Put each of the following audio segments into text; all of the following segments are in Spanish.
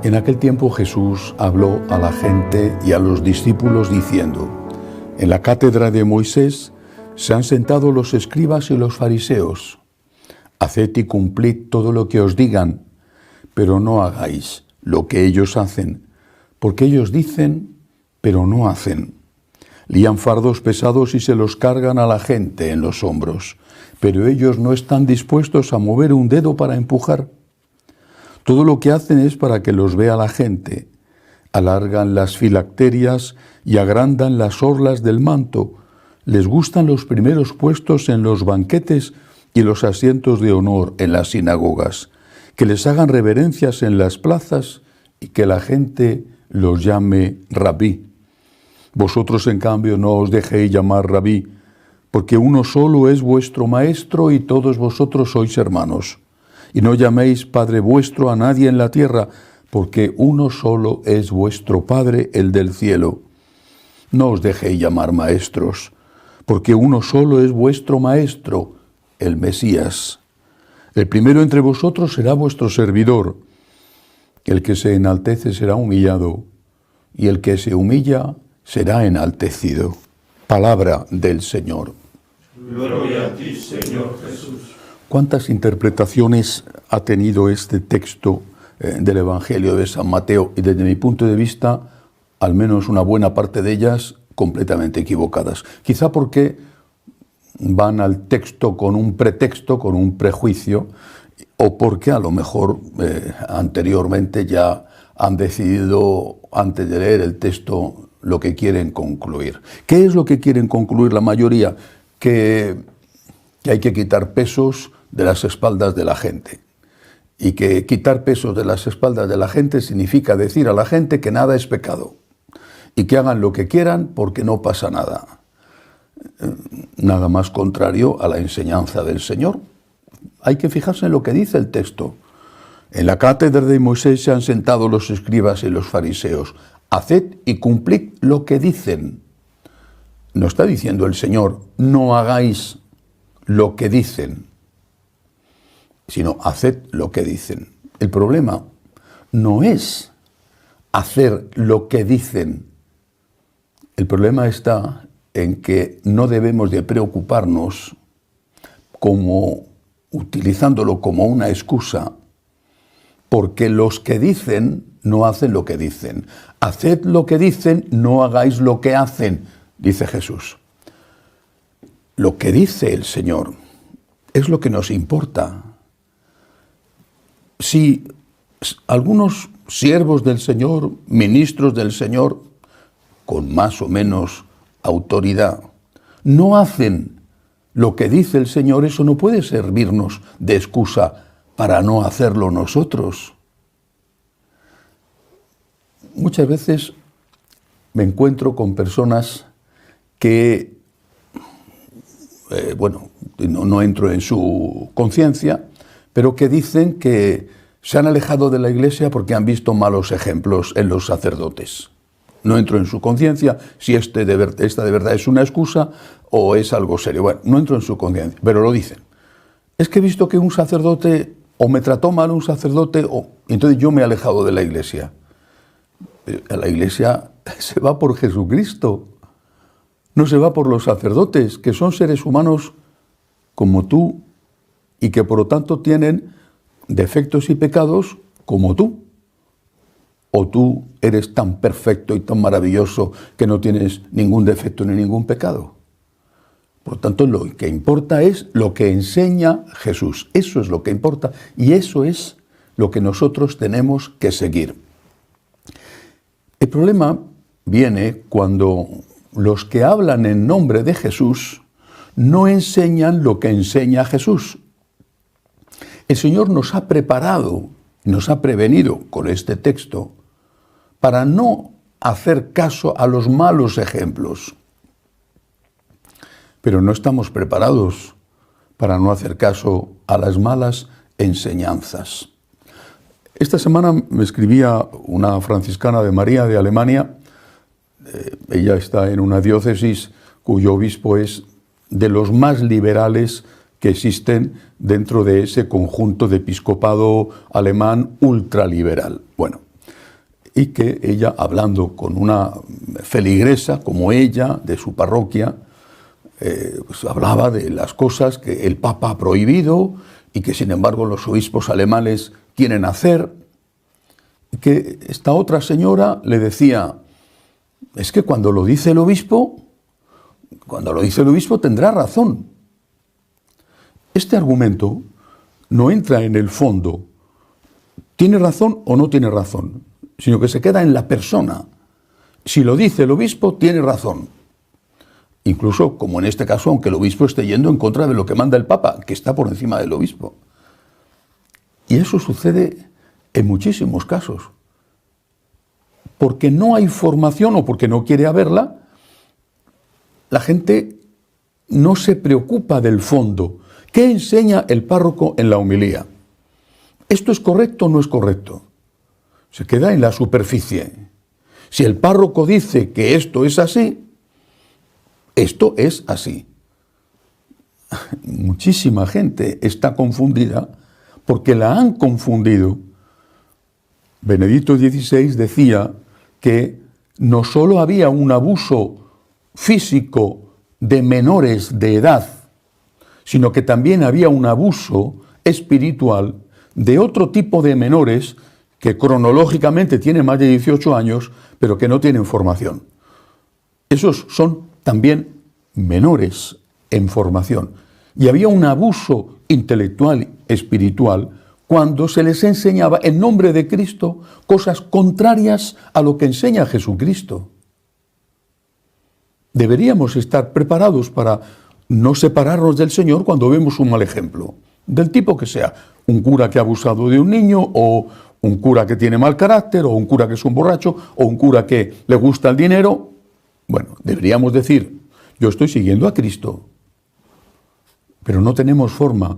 En aquel tiempo Jesús habló a la gente y a los discípulos diciendo: en la cátedra de Moisés se han sentado los escribas y los fariseos. Haced y cumplid todo lo que os digan, pero no hagáis lo que ellos hacen, porque ellos dicen, pero no hacen. Lían fardos pesados y se los cargan a la gente en los hombros, pero ellos no están dispuestos a mover un dedo para empujar. Todo lo que hacen es para que los vea la gente. Alargan las filacterias y agrandan las orlas del manto. Les gustan los primeros puestos en los banquetes y los asientos de honor en las sinagogas. Que les hagan reverencias en las plazas y que la gente los llame rabí. Vosotros, en cambio, no os dejéis llamar rabí, porque uno solo es vuestro maestro y todos vosotros sois hermanos. Y no llaméis Padre vuestro a nadie en la tierra, porque uno solo es vuestro Padre, el del cielo. No os dejéis llamar maestros, porque uno solo es vuestro Maestro, el Mesías. El primero entre vosotros será vuestro servidor. El que se enaltece será humillado, y el que se humilla será enaltecido. Palabra del Señor. Gloria a ti, Señor Jesús. ¿Cuántas interpretaciones ha tenido este texto del Evangelio de San Mateo? Y desde mi punto de vista, al menos una buena parte de ellas completamente equivocadas. Quizá porque van al texto con un pretexto, con un prejuicio, o porque a lo mejor anteriormente ya han decidido, antes de leer el texto, lo que quieren concluir. ¿Qué es lo que quieren concluir la mayoría? Que hay que quitar pesos de las espaldas de la gente. Y que quitar pesos de las espaldas de la gente significa decir a la gente que nada es pecado. Y que hagan lo que quieran porque no pasa nada. Nada más contrario a la enseñanza del Señor. Hay que fijarse en lo que dice el texto. En la cátedra de Moisés se han sentado los escribas y los fariseos. Haced y cumplid lo que dicen. No está diciendo el Señor, no hagáis lo que dicen, sino haced lo que dicen. El problema no es hacer lo que dicen. El problema está en que no debemos de preocuparnos utilizándolo como una excusa, porque los que dicen no hacen lo que dicen. Haced lo que dicen, no hagáis lo que hacen, dice Jesús. Lo que dice el Señor es lo que nos importa. Si algunos siervos del Señor, ministros del Señor, con más o menos autoridad, no hacen lo que dice el Señor, eso no puede servirnos de excusa para no hacerlo nosotros. Muchas veces me encuentro con personas que, no entro en su conciencia, pero que dicen que se han alejado de la Iglesia porque han visto malos ejemplos en los sacerdotes. No entro en su conciencia si esta de verdad es una excusa o es algo serio. Bueno, no entro en su conciencia, pero lo dicen. Es que he visto que un sacerdote o me trató mal un sacerdote, entonces yo me he alejado de la Iglesia. La Iglesia se va por Jesucristo, no se va por los sacerdotes, que son seres humanos como tú y que por lo tanto tienen defectos y pecados como tú. O tú eres tan perfecto y tan maravilloso que no tienes ningún defecto ni ningún pecado. Por lo tanto, lo que importa es lo que enseña Jesús. Eso es lo que importa y eso es lo que nosotros tenemos que seguir. El problema viene cuando los que hablan en nombre de Jesús no enseñan lo que enseña Jesús. El Señor nos ha preparado, nos ha prevenido con este texto para no hacer caso a los malos ejemplos. Pero no estamos preparados para no hacer caso a las malas enseñanzas. Esta semana me escribía una franciscana de María de Alemania. Ella está en una diócesis cuyo obispo es de los más liberales que existen dentro de ese conjunto de episcopado alemán ultraliberal. Bueno, y que ella, hablando con una feligresa como ella, de su parroquia, pues hablaba de las cosas que el Papa ha prohibido y que sin embargo los obispos alemanes quieren hacer, y que esta otra señora le decía, es que cuando lo dice el obispo tendrá razón. Este argumento no entra en el fondo, ¿tiene razón o no tiene razón?, sino que se queda en la persona. Si lo dice el obispo, tiene razón. Incluso, como en este caso, aunque el obispo esté yendo en contra de lo que manda el Papa, que está por encima del obispo. Y eso sucede en muchísimos casos. Porque no hay formación o porque no quiere haberla, la gente no se preocupa del fondo. ¿Qué enseña el párroco en la homilía? ¿Esto es correcto o no es correcto? Se queda en la superficie. Si el párroco dice que esto es así, esto es así. Muchísima gente está confundida porque la han confundido. Benedicto XVI decía que no solo había un abuso físico de menores de edad, sino que también había un abuso espiritual de otro tipo de menores que cronológicamente tienen más de 18 años, pero que no tienen formación. Esos son también menores en formación. Y había un abuso intelectual, espiritual, cuando se les enseñaba en nombre de Cristo cosas contrarias a lo que enseña Jesucristo. Deberíamos estar preparados para no separarnos del Señor cuando vemos un mal ejemplo, del tipo que sea, un cura que ha abusado de un niño, o un cura que tiene mal carácter, o un cura que es un borracho, o un cura que le gusta el dinero. Bueno, deberíamos decir, yo estoy siguiendo a Cristo, pero no tenemos forma,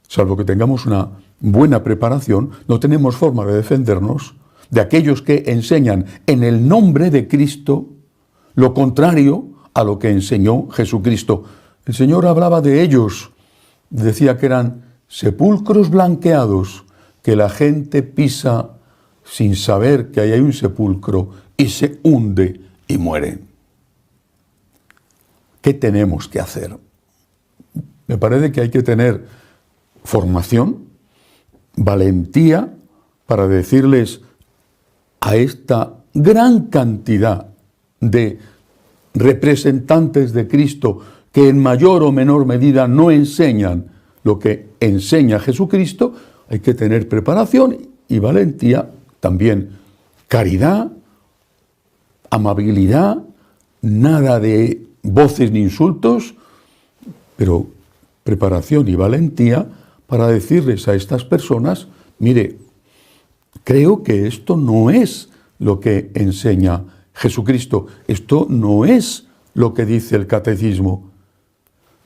salvo que tengamos una buena preparación, no tenemos forma de defendernos de aquellos que enseñan en el nombre de Cristo lo contrario a lo que enseñó Jesucristo. El Señor hablaba de ellos, decía que eran sepulcros blanqueados que la gente pisa sin saber que ahí hay un sepulcro y se hunde y muere. ¿Qué tenemos que hacer? Me parece que hay que tener formación, valentía para decirles a esta gran cantidad de representantes de Cristo que en mayor o menor medida no enseñan lo que enseña Jesucristo. Hay que tener preparación y valentía, también caridad, amabilidad, nada de voces ni insultos, pero preparación y valentía para decirles a estas personas, mire, creo que esto no es lo que enseña Jesucristo, esto no es lo que dice el catecismo.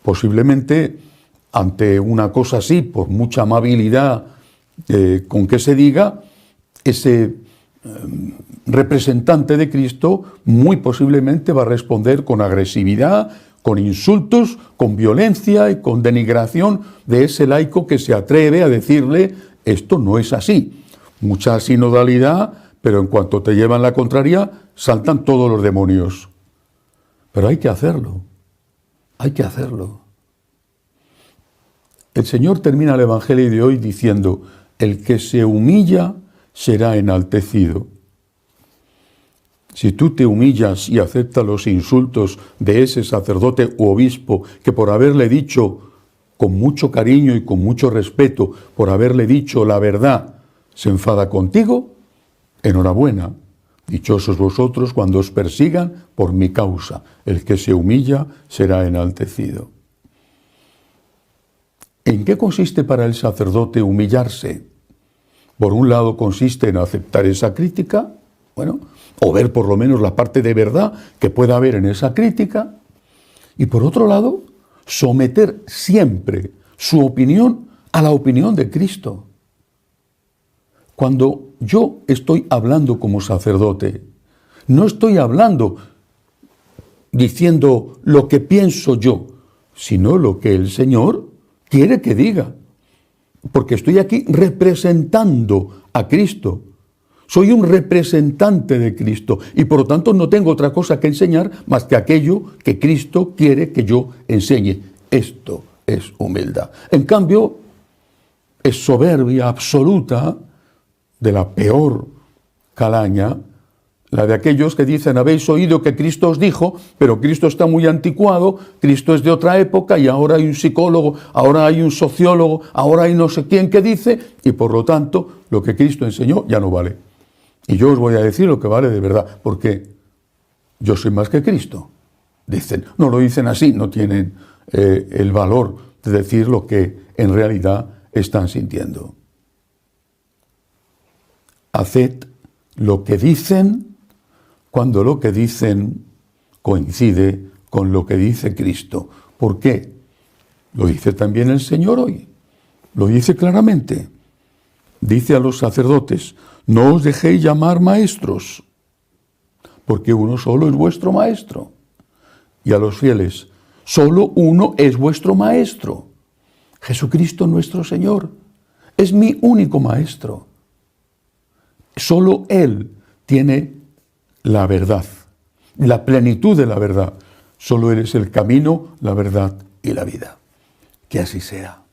Posiblemente ante una cosa así, por mucha amabilidad con que se diga, ese representante de Cristo muy posiblemente va a responder con agresividad, con insultos, con violencia y con denigración de ese laico que se atreve a decirle esto no es así. Mucha sinodalidad, pero en cuanto te llevan la contraria, saltan todos los demonios. Pero hay que hacerlo, hay que hacerlo. El Señor termina el Evangelio de hoy diciendo, el que se humilla será enaltecido. Si tú te humillas y aceptas los insultos de ese sacerdote u obispo que por haberle dicho con mucho cariño y con mucho respeto, por haberle dicho la verdad, se enfada contigo, enhorabuena. Dichosos vosotros cuando os persigan por mi causa. El que se humilla será enaltecido. ¿En qué consiste para el sacerdote humillarse? Por un lado consiste en aceptar esa crítica, o ver por lo menos la parte de verdad que pueda haber en esa crítica, y por otro lado, someter siempre su opinión a la opinión de Cristo. Cuando yo estoy hablando como sacerdote, no estoy hablando diciendo lo que pienso yo, sino lo que el Señor quiere que diga, porque estoy aquí representando a Cristo. Soy un representante de Cristo y por lo tanto no tengo otra cosa que enseñar más que aquello que Cristo quiere que yo enseñe. Esto es humildad. En cambio, es soberbia absoluta, de la peor calaña, la de aquellos que dicen: habéis oído que Cristo os dijo, pero Cristo está muy anticuado, Cristo es de otra época y ahora hay un psicólogo, ahora hay un sociólogo, ahora hay no sé quién que dice, y por lo tanto lo que Cristo enseñó ya no vale. Y yo os voy a decir lo que vale de verdad, porque yo soy más que Cristo. Dicen, no lo dicen así, no tienen el valor de decir lo que en realidad están sintiendo. Haced lo que dicen cuando lo que dicen coincide con lo que dice Cristo. ¿Por qué? Lo dice también el Señor hoy. Lo dice claramente. Dice a los sacerdotes: no os dejéis llamar maestros, porque uno solo es vuestro maestro. Y a los fieles: solo uno es vuestro maestro, Jesucristo nuestro Señor. Es mi único maestro. Solo Él tiene la verdad, la plenitud de la verdad. Solo Él es el camino, la verdad y la vida. Que así sea.